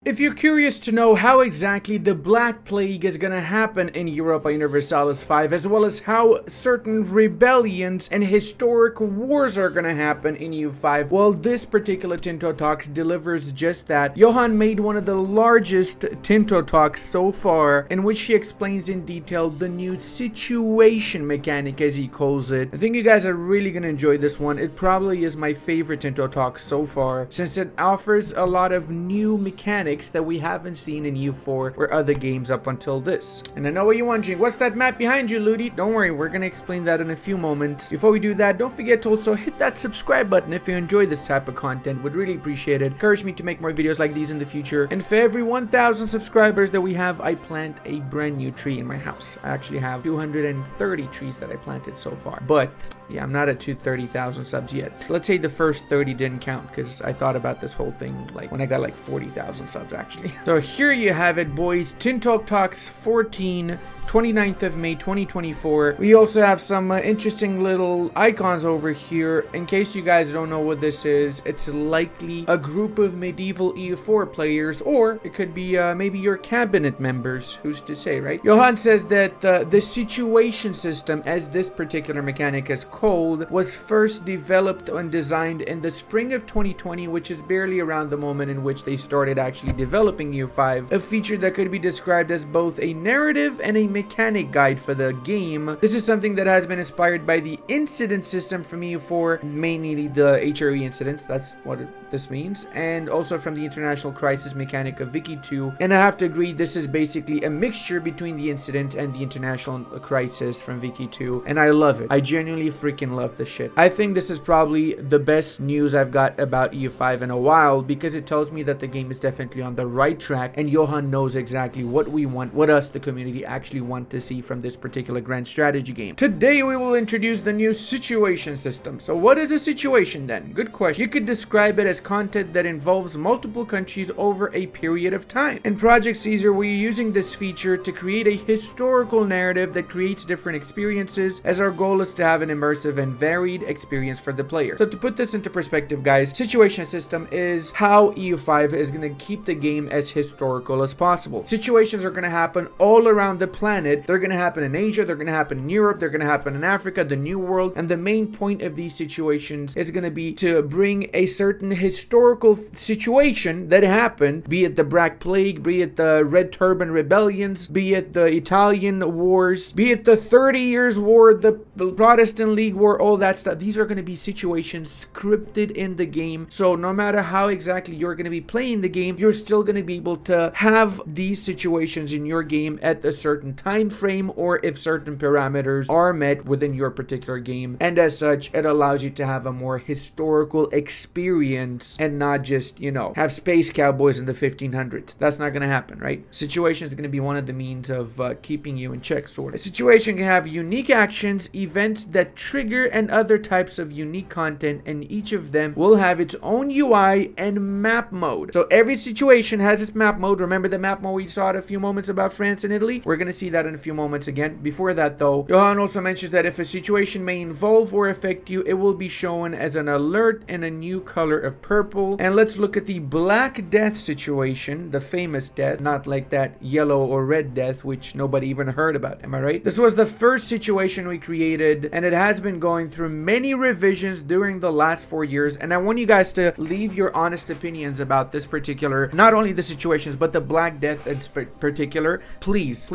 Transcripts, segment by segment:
If you're curious to know how exactly the Black Plague is gonna happen in Europa Universalis 5, as well as how certain rebellions and historic wars are gonna happen in EU5, well, this particular Tinto Talks delivers just that. Johan made one of the largest Tinto Talks so far, in which he explains in detail the new situation mechanic, as he calls it. I think you guys are really gonna enjoy this one. It probably is my favorite Tinto Talk so far, since it offers a lot of new mechanics that we haven't seen in EU4 or other games up until this. And I know what you're wondering, what's that map behind you, Ludi? Don't worry, we're gonna explain that in a few moments. Before we do that, don't forget to also hit that subscribe button if you enjoy this type of content. Would really appreciate it. Encourage me to make more videos like these in the future. And for every 1,000 subscribers that we have, I plant a brand new tree in my house. I actually have 230 trees that I planted so far. But yeah, I'm not at 230,000 subs yet. Let's say the first 30 didn't count, because I thought about this whole thing like when I got like 40,000 subs actually. So here you have it, boys. Tinto Talks 14, 29th of May 2024. We also have some interesting little icons over here. In case you guys don't know what this is, it's likely a group of medieval EU4 players, or it could be maybe your cabinet members. Who's to say, right? Johan says that the situation system, as this particular mechanic is called, was first developed and designed in the spring of 2020, which is barely around the moment in which they started actually developing EU5, a feature that could be described as both a narrative and a mechanic guide for the game. This is something that has been inspired by the incident system from EU4, mainly the HRE incidents, that's what this means, and also from the international crisis mechanic of Wiki 2. And I have to agree, this is basically a mixture between the incident and the international crisis from Wiki 2, and I love it. I genuinely freaking love this shit. I think this is probably the best news I've got about EU5 in a while, because it tells me that the game is definitely on the right track, and Johan knows exactly what we want, what us, the community, actually want to see from this particular grand strategy game. Today we will introduce the new situation system. So what is a situation then? Good question. You could describe it as content that involves multiple countries over a period of time. In Project Caesar, we're using this feature to create a historical narrative that creates different experiences, as our goal is to have an immersive and varied experience for the player. So to put this into perspective, guys, situation system is how EU5 is going to keep the game as historical as possible. Situations are going to happen all around the planet. They're going to happen in Asia, they're going to happen in Europe, they're going to happen in Africa, the New World, and the main point of these situations is going to be to bring a certain historical situation that happened, be it the Black Plague, be it the Red Turban rebellions, be it the Italian wars, be it the 30 Years War, the Protestant League War, all that stuff. These are going to be situations scripted in the game, so no matter how exactly you're going to be playing the game, you're still going to be able to have these situations in your game at a certain time frame, or if certain parameters are met within your particular game, and as such it allows you to have a more historical experience and not just, you know, have space cowboys in the 1500s. That's not going to happen, right? Situation is going to be one of the means of keeping you in check, sort of. A situation can have unique actions, events that trigger, and other types of unique content, and each of them will have its own UI and map mode. So every situation has its map mode. Remember the map mode we saw a few moments about France and Italy? We're going to see that in a few moments again. Before that though, Johan also mentions that if a situation may involve or affect you, it will be shown as an alert in a new color of purple. And let's look at the Black Death situation, the famous death, not like that yellow or red death which nobody even heard about, am I right? This was the first situation we created, and it has been going through many revisions during the last 4 years, and I want you guys to leave your honest opinions about this particular, not only the situations but the Black Death in particular. Please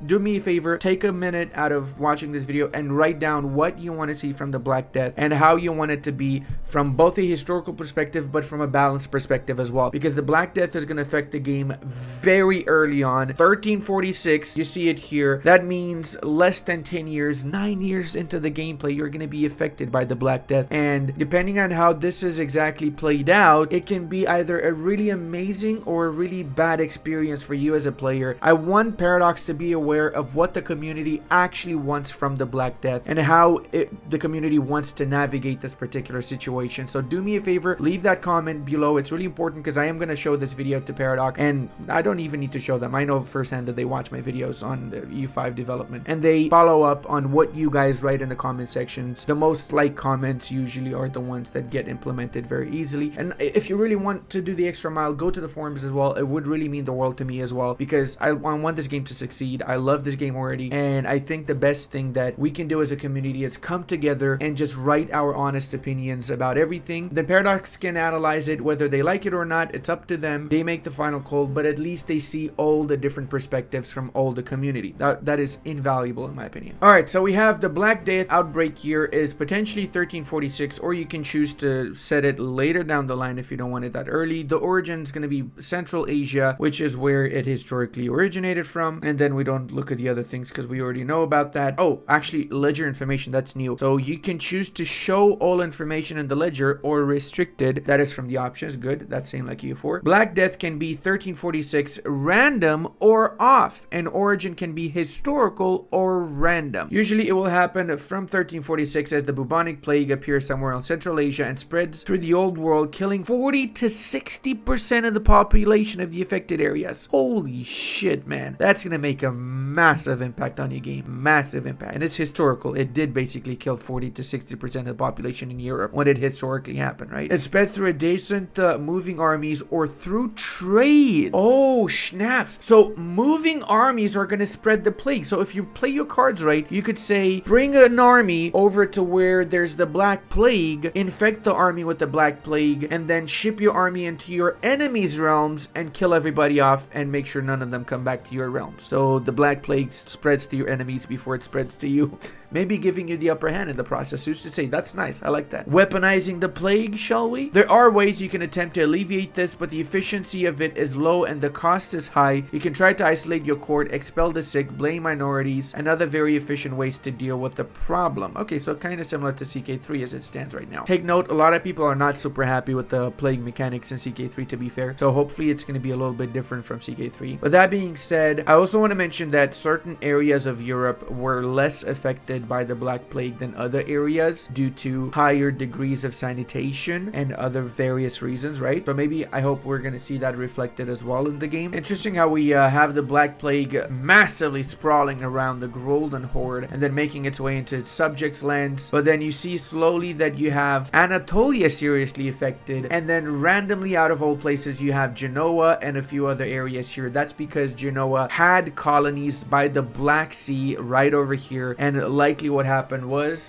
do me a favor, take a minute out of watching this video and write down what you want to see from the Black Death and how you want it to be from both a historical perspective but from a balanced perspective as well, because the Black Death is going to affect the game very early on. 1346, you see it here. That means less than 10 years, 9 years into the gameplay, you're going to be affected by the Black Death, and depending on how this is exactly played out, it can be either a really amazing or a really bad experience for you as a player. I want Paradox to be aware of what the community actually wants from the Black Death and how the community wants to navigate this particular situation. So do me a favor, leave that comment below. It's really important because I am going to show this video to Paradox, and I don't even need to show them. I know firsthand that they watch my videos on the EU5 development and they follow up on what you guys write in the comment sections. The most liked comments usually are the ones that get implemented very easily. And if you really want to do the extra mile, go to the forums as well. It would really mean the world to me as well, because I want this game to succeed. I love this game already, and I think the best thing that we can do as a community is come together and just write our honest opinions about everything. The Paradox can analyze it, whether they like it or not, it's up to them. They make the final call, but at least they see all the different perspectives from all the community. That is invaluable in my opinion. All right, so we have the Black Death outbreak year is potentially 1346, or you can choose to set it later down the line if you don't want it that early. The origin is going to be Central Asia, which is where it historically originated from, and then we don't look at the other things because we already know about that. Oh, actually, ledger information, that's new. So you can choose to show all information in the ledger or restricted. That is from the options. Good, that's same like EU4. Black Death can be 1346 random or off, and origin can be historical or random. Usually it will happen from 1346 as the bubonic plague appears somewhere in Central Asia and spreads through the old world, killing 40 to 60% of the population of the affected areas. Holy shit, man. That's gonna make a massive impact on your game. Massive impact. And it's historical. It did basically kill 40 to 60% of the population in Europe when it historically happened, right? It spreads through adjacent moving armies or through trade. Oh, snaps. So moving armies are gonna spread the plague. So if you play your cards right, you could say, bring an army over to where there's the Black Plague, infect the army with the Black Plague, and then ship your army into your enemy's realms and kill everybody off and make sure none of them come back to your realms. So the Black Plague spreads to your enemies before it spreads to you. Maybe giving you the upper hand in the process. Who's to say? That's nice. I like that. Weaponizing the plague, shall we? There are ways you can attempt to alleviate this, but the efficiency of it is low and the cost is high. You can try to isolate your court, expel the sick, blame minorities, and other very efficient ways to deal with the problem. Okay, so kind of similar to CK3 as it stands right now. Take note, a lot of people are not super happy with the plague mechanics in CK3, to be fair. So hopefully it's going to be a little bit different from CK3. But that being said, I also want to mention that certain areas of Europe were less affected by the Black Plague than other areas due to higher degrees of sanitation and other various reasons, right? So maybe I hope we're going to see that reflected as well in the game. Interesting how we have the Black Plague massively sprawling around the Golden Horde and then making its way into its subjects' lands. But then you see slowly that you have Anatolia seriously affected, and then randomly out of all places you have Genoa and a few other areas here. That's because Genoa had colonies by the Black Sea right over here, and likely what happened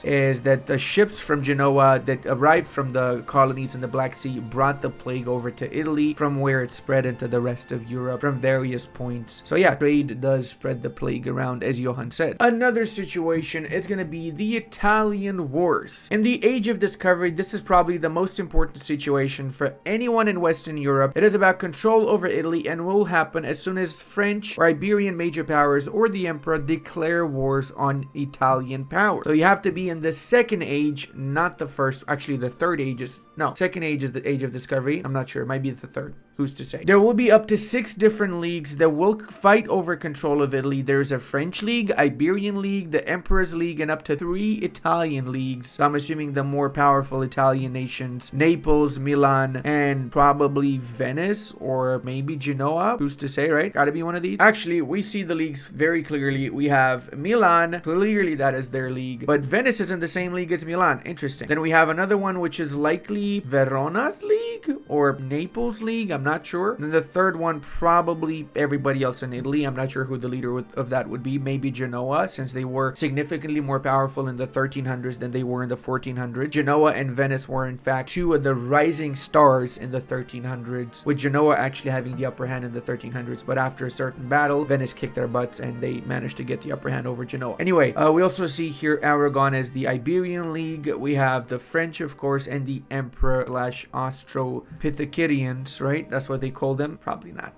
is that the ships from Genoa that arrived from the colonies in the Black Sea brought the plague over to Italy, from where it spread into the rest of Europe from various points. So yeah, trade does spread the plague around, as Johan said. Another situation is going to be the Italian Wars. In the Age of Discovery, this is probably the most important situation for anyone in Western Europe. It is about control over Italy and will happen as soon as French or Iberian major powers or the Emperor declare wars on Italian power. So you have to be in the second age, not the first. Actually, the third age is... No, second age is the Age of Discovery. I'm not sure. It might be the third. Who's to say? There will be up to 6 different leagues that will fight over control of Italy. There's a French league, Iberian league, the Emperor's league, and up to 3 Italian leagues. So I'm assuming the more powerful Italian nations, Naples, Milan, and probably Venice or maybe Genoa. Who's to say, right? Gotta be one of these. Actually, we see the leagues very clearly. We have Milan. Clearly that is their league. But Venice is in the same league as Milan. Interesting. Then we have another one which is likely Verona's league or Naples league. I'm not sure. Then the third one, probably everybody else in Italy. I'm not sure who the leader of that would be. Maybe Genoa, since they were significantly more powerful in the 1300s than they were in the 1400s. Genoa and Venice were in fact 2 of the rising stars in the 1300s, with Genoa actually having the upper hand in the 1300s. But after a certain battle, Venice kicked their butts and they managed to get the upper hand over Genoa. Anyway, we also see here Aragon as the Iberian League. We have the French, of course, and the Emperor / Austro-Pythagoreans, right? That's what they call them. Probably not.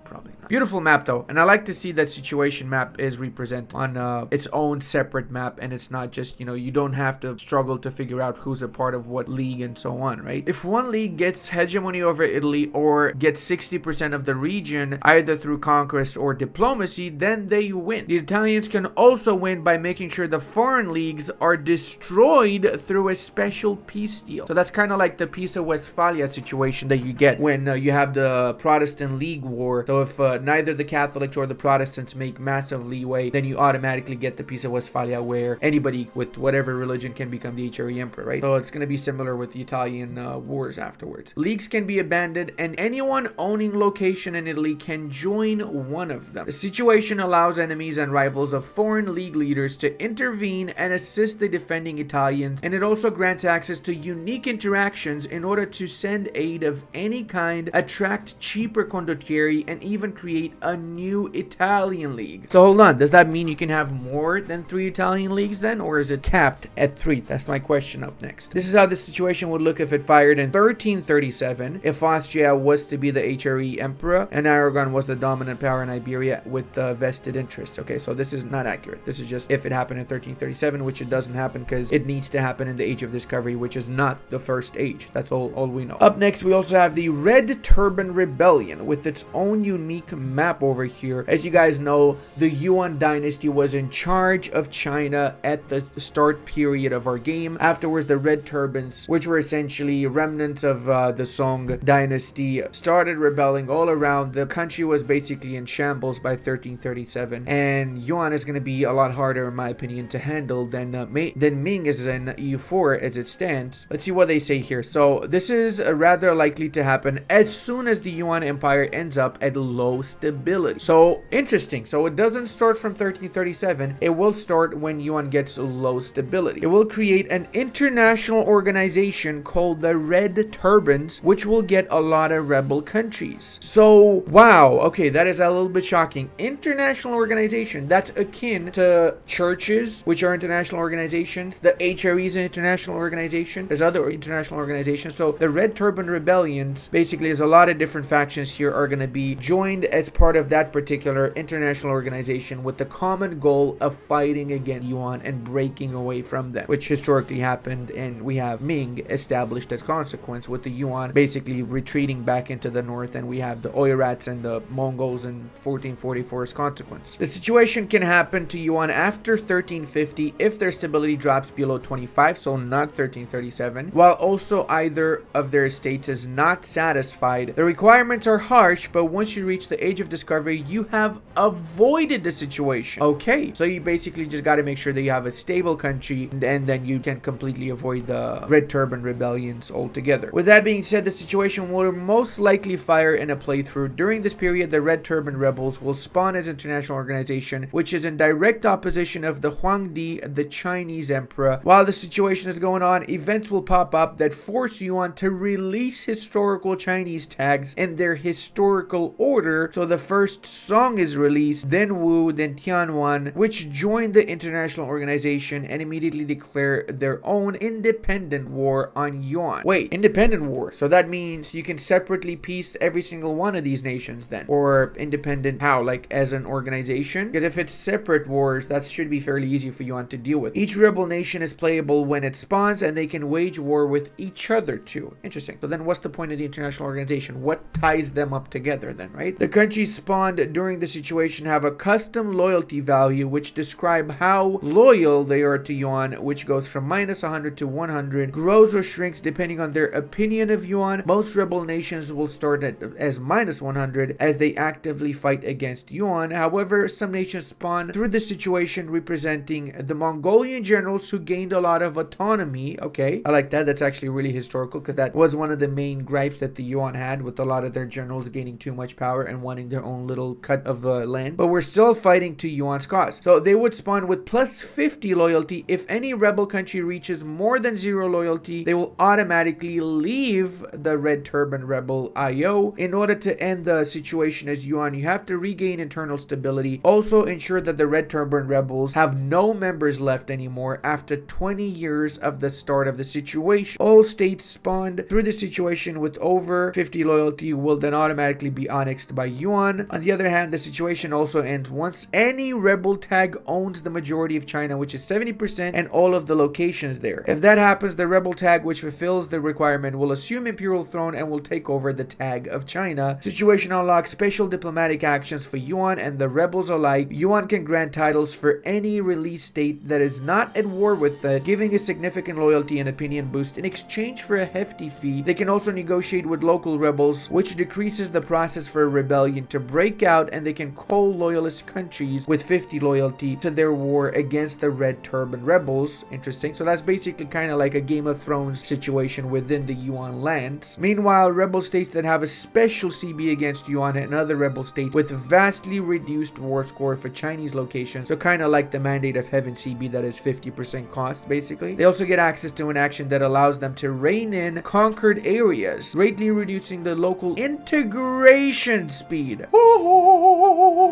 Beautiful map though, and I like to see that situation map is represented on its own separate map, and it's not just, you know, you don't have to struggle to figure out who's a part of what league and so on, right? If one league gets hegemony over Italy or gets 60% of the region either through conquest or diplomacy, then they win. The Italians can also win by making sure the foreign leagues are destroyed through a special peace deal. So that's kind of like the Peace of Westphalia situation that you get when you have the the Protestant League war. So if neither the Catholics or the Protestants make massive leeway, then you automatically get the Peace of Westphalia, where anybody with whatever religion can become the HRE emperor, right? So it's going to be similar with the Italian wars afterwards. Leagues can be abandoned, and anyone owning location in Italy can join one of them. The situation allows enemies and rivals of foreign league leaders to intervene and assist the defending Italians, and it also grants access to unique interactions in order to send aid of any kind, attract cheaper condottieri, and even create a new Italian league. So hold on, does that mean you can have more than 3 Italian leagues then, or is it capped at 3? That's my question up next. This is how the situation would look if it fired in 1337, if Austria was to be the HRE emperor and Aragon was the dominant power in Iberia with the vested interest. Okay, so this is not accurate. This is just if it happened in 1337, which it doesn't happen because it needs to happen in the Age of Discovery, which is not the first age. That's all we know. Up next, we also have the Red Turban Rebellion with its own unique map over here. As you guys know, the Yuan dynasty was in charge of China at the start period of our game. Afterwards, the Red Turbans, which were essentially remnants of the Song dynasty, started rebelling all around. The country was basically in shambles by 1337, and Yuan is going to be a lot harder, in my opinion, to handle than Ming is in EU4 as it stands. Let's see what they say here. So this is rather likely to happen as soon as the Yuan Empire ends up at low stability. So interesting. So it doesn't start from 1337. It will start when Yuan gets low stability. It will create an international organization called the Red Turbans, which will get a lot of rebel countries. So wow, okay, that is a little bit shocking. International organization, that's akin to churches, which are international organizations. The HRE is an international organization. There's other international organizations. So the Red Turban Rebellions, basically, there's a lot of different factions here are going to be joined as part of that particular international organization with the common goal of fighting against Yuan and breaking away from them, which historically happened, and we have Ming established as consequence, with the Yuan basically retreating back into the north, and we have the Oirats and the Mongols in 1444 as consequence. The situation can happen to Yuan after 1350 if their stability drops below 25, so not 1337, while also either of their estates is not satisfied. The requirements are harsh, but once you reach the Age of Discovery, you have avoided the situation. Okay, so you basically just got to make sure that you have a stable country, and then you can completely avoid the Red Turban rebellions altogether. With that being said, the situation will most likely fire in a playthrough. During this period, the Red Turban rebels will spawn as international organization, which is in direct opposition of the Huangdi, the Chinese emperor. While the situation is going on, events will pop up that force Yuan to release historical Chinese tags in their historical order. So the first Song is released, then Wu, then Tianwan, which join the international organization and immediately declare their own independent war on Yuan. Wait, independent war? So that means you can separately peace every single one of these nations then? Or independent how? Like as an organization? Because if it's separate wars, that should be fairly easy for Yuan to deal with. Each rebel nation is playable when it spawns, and they can wage war with each other too. Interesting. So then what's the point of the international organization? What ties them up together then, right? The countries spawned during the situation have a custom loyalty value which describe how loyal they are to Yuan, which goes from -100 to 100, grows or shrinks depending on their opinion of Yuan. Most rebel nations will start as -100 as they actively fight against Yuan. However, some nations spawn through the situation representing the Mongolian generals who gained a lot of autonomy. Okay, I like that. That's actually really historical, because that was one of the main gripes that the Yuan had, with a lot of their generals gaining too much power and wanting their own little cut of land. But we're still fighting to Yuan's cause. So they would spawn with +50 loyalty. If any rebel country reaches more than 0 loyalty, they will automatically leave the Red Turban Rebel IO. In order to end the situation as Yuan, you have to regain internal stability. Also ensure that the Red Turban Rebels have no members left anymore after 20 years of the start of the situation. All states spawned through the situation with over 50 loyalty will then automatically be annexed by Yuan. On the other hand, the situation also ends once any rebel tag owns the majority of China, which is 70%, and all of the locations there. If that happens, the rebel tag which fulfills the requirement will assume imperial throne and will take over the tag of China. Situation unlocks special diplomatic actions for Yuan and the rebels alike. Yuan can grant titles for any released state that is not at war with it, giving a significant loyalty and opinion boost in exchange for a hefty fee. They can also negotiate with local rebels which decreases the process for a rebellion to break out, and they can call loyalist countries with 50 loyalty to their war against the Red Turban rebels. Interesting. So that's basically kind of like a Game of Thrones situation within the Yuan lands. Meanwhile, rebel states that have a special CB against Yuan and other rebel states with vastly reduced war score for Chinese locations, so kind of like the Mandate of Heaven CB that is 50% cost basically. They also get access to an action that allows them to rein in conquered areas, greatly reducing the local integration speed.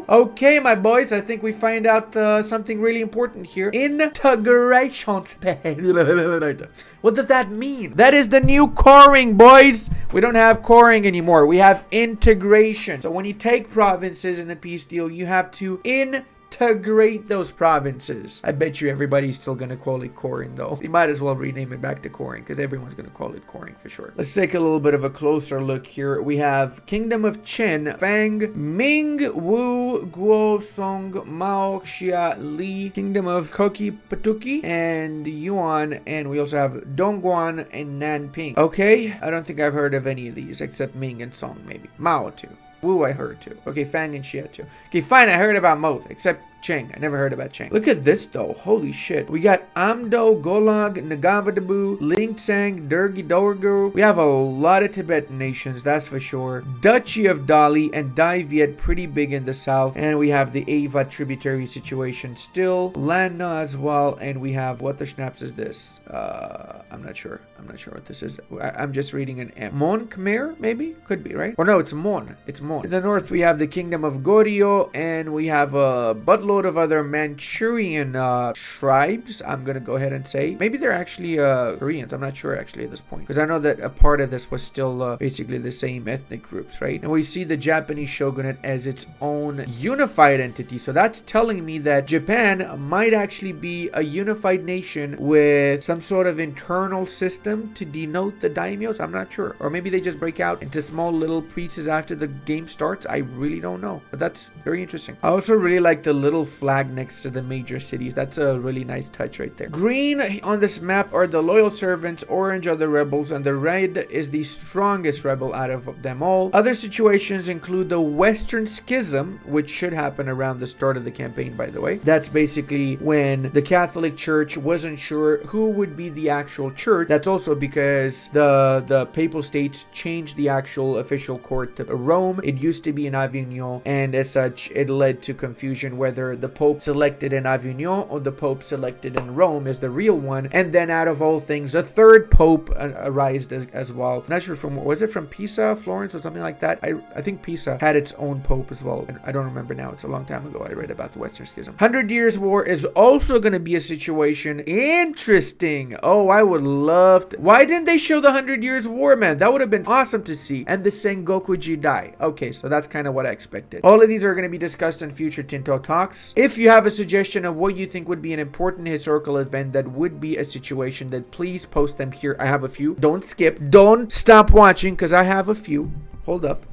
Okay, my boys, I think we find out something really important here. Integration speed. What does that mean? That is the new coring, boys. We don't have coring anymore. We have integration. So when you take provinces in a peace deal, you have to integrate those provinces. I bet you everybody's still gonna call it coring though. You might as well rename it back to coring because everyone's gonna call it coring for sure. Let's take a little bit of a closer look here. We have Kingdom of Qin, Fang, Ming, Wu, Guo, Song, Mao, Xia, Li, Kingdom of Koki, Patuki, and Yuan, and we also have Dongguan and Nanping. Okay, I don't think I've heard of any of these except Ming and Song maybe. Mao too. Wu I heard too. Okay, Fang and Xia too. Okay, fine, I heard about both, except Cheng. I never heard about Cheng. Look at this though. Holy shit. We got Amdo, Golag, Nagavadabu, Lingsang, Dergi Dorgu. We have a lot of Tibetan nations, that's for sure. Duchy of Dali and Dai Viet pretty big in the south. And we have the Ava tributary situation still. Lanna as well. And we have, what the schnapps is this? I'm not sure. I'm not sure what this is. I'm just reading an M. Mon Khmer, maybe? Could be, right? Or no, it's Mon. It's Mon. In the north, we have the Kingdom of Goryeo, and we have a buttload of other Manchurian tribes. I'm gonna go ahead and say maybe they're actually Koreans. I'm not sure actually at this point, because I know that a part of this was still basically the same ethnic groups, right? And we see the Japanese shogunate as its own unified entity. So that's telling me that Japan might actually be a unified nation with some sort of internal system to denote the daimyos. I'm not sure. Or maybe they just break out into small little pieces after the game starts. I really don't know, but that's very interesting. I also really like the little flag next to the major cities. That's a really nice touch right there. Green on this map are the loyal servants, orange are the rebels, and the red is the strongest rebel out of them all. Other situations include the Western Schism, which should happen around the start of the campaign, by the way. That's basically when the Catholic Church wasn't sure who would be the actual church. That's also because the Papal States changed the actual official court to Rome. It used to be in Avignon, and as such, it led to confusion whether the Pope selected in Avignon or the Pope selected in Rome is the real one. And then out of all things, a third Pope arose as well. I'm not sure from, was it from Pisa, Florence, or something like that? I think Pisa had its own Pope as well. I don't remember now. It's a long time ago I read about the Western Schism. 100 Years War is also going to be a situation. Interesting. Oh, I would love to. Why didn't they show the 100 Years War, man? That would have been awesome to see. And the Sengoku Jidai. Okay, so that's kind of what I expected. All of these are going to be discussed in future Tinto Talks. If you have a suggestion of what you think would be an important historical event that would be a situation, then please post them here. I have a few. Don't skip. Don't stop watching because I have a few. Hold up.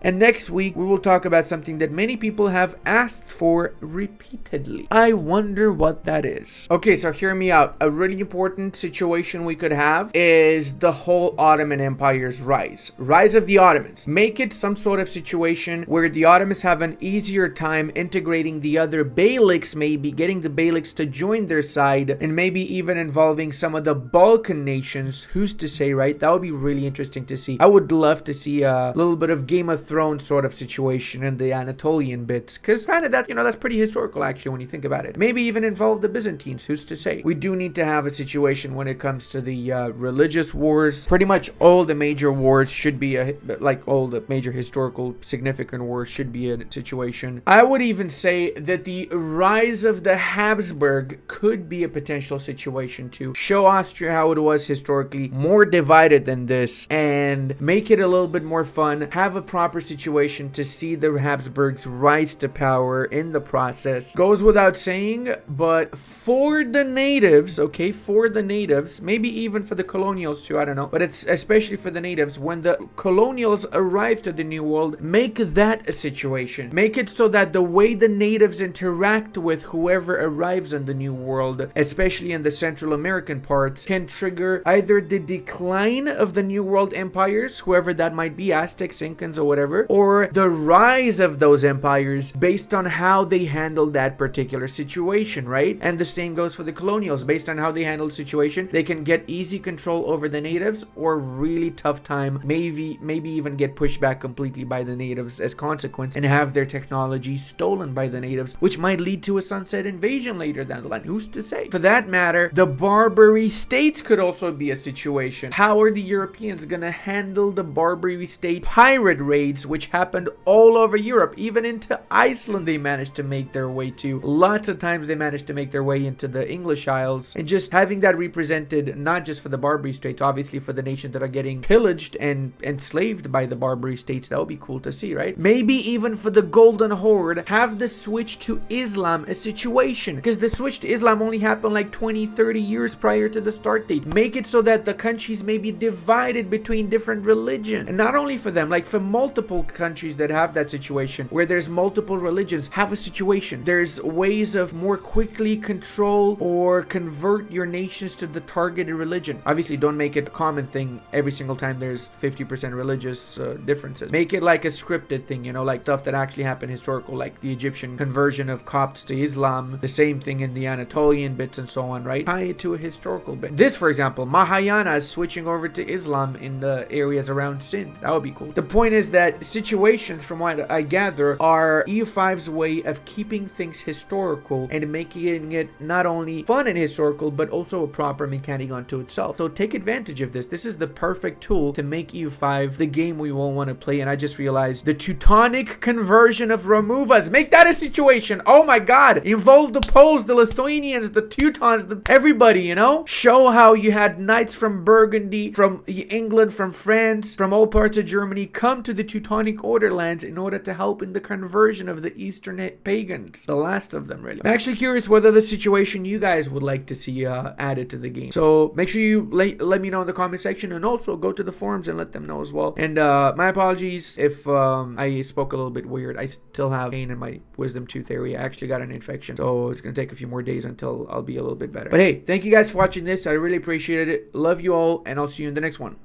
And next week, we will talk about something that many people have asked for repeatedly. I wonder what that is. Okay, so hear me out. A really important situation we could have is the whole Ottoman Empire's rise. Rise of the Ottomans. Make it some sort of situation where the Ottomans have an easier time integrating the other Beyliks, maybe getting the Beyliks to join their side, and maybe even involving some of the Balkan nations. Who's to say, right? That would be really interesting to see. I would love to see a little bit of Game of Thrones sort of situation in the Anatolian bits, because kind of that's, you know, that's pretty historical actually when you think about it. Maybe even involve the Byzantines, who's to say. We do need to have a situation when it comes to the religious wars. Pretty much all the major wars should be like all the major historical significant wars should be a situation. I would even say that the rise of the Habsburg could be a potential situation to show Austria how it was historically more divided than this and make it a little bit more fun, have a proper proper situation to see the Habsburgs rise to power in the process. Goes without saying, but for the natives, okay, for the natives, maybe even for the colonials too, I don't know, but it's especially for the natives, when the colonials arrive to the New World, make that a situation. Make it so that the way the natives interact with whoever arrives in the New World, especially in the Central American parts, can trigger either the decline of the New World empires, whoever that might be, Aztecs, Incans, or whatever, or the rise of those empires based on how they handled that particular situation, right? And the same goes for the colonials. Based on how they handle the situation, they can get easy control over the natives or really tough time, maybe even get pushed back completely by the natives as consequence and have their technology stolen by the natives, which might lead to a sunset invasion later down the line. Who's to say? For that matter, the Barbary states could also be a situation. How are the Europeans gonna handle the Barbary state pirate raids, which happened all over Europe? Even into Iceland they managed to make their way to. Lots of times they managed to make their way into the English Isles, and just having that represented not just for the Barbary states, obviously for the nations that are getting pillaged and enslaved by the Barbary states, that would be cool to see, right? Maybe even for the Golden Horde, have the switch to Islam a situation, because the switch to Islam only happened like 20-30 years prior to the start date. Make it so that the countries may be divided between different religions, and not only for them, like for multiple countries that have that situation where there's multiple religions, have a situation. There's ways of more quickly control or convert your nations to the targeted religion. Obviously, don't make it a common thing every single time there's 50% religious differences. Make it like a scripted thing, you know, like stuff that actually happened historical, like the Egyptian conversion of Copts to Islam, the same thing in the Anatolian bits and so on, right? Tie it to a historical bit. This, for example, Mahayanas switching over to Islam in the areas around Sindh. That would be cool. The point is that situations, from what I gather, are EU5's way of keeping things historical and making it not only fun and historical, but also a proper mechanic unto itself. So take advantage of this. This is the perfect tool to make EU5 the game we all want to play. And I just realized the Teutonic conversion of Romuvas. Make that a situation. Oh my god. Involve the Poles, the Lithuanians, the Teutons, everybody, you know? Show how you had knights from Burgundy, from England, from France, from all parts of Germany come to the Teutonic Orderlands in order to help in the conversion of the Eastern pagans. The last of them, really. I'm actually curious whether the situation you guys would like to see added to the game. So make sure you let me know in the comment section, and also go to the forums and let them know as well. And my apologies if I spoke a little bit weird. I still have pain in my wisdom tooth area. I actually got an infection, so it's gonna take a few more days until I'll be a little bit better. But hey, thank you guys for watching this. I really appreciate it. Love you all, and I'll see you in the next one.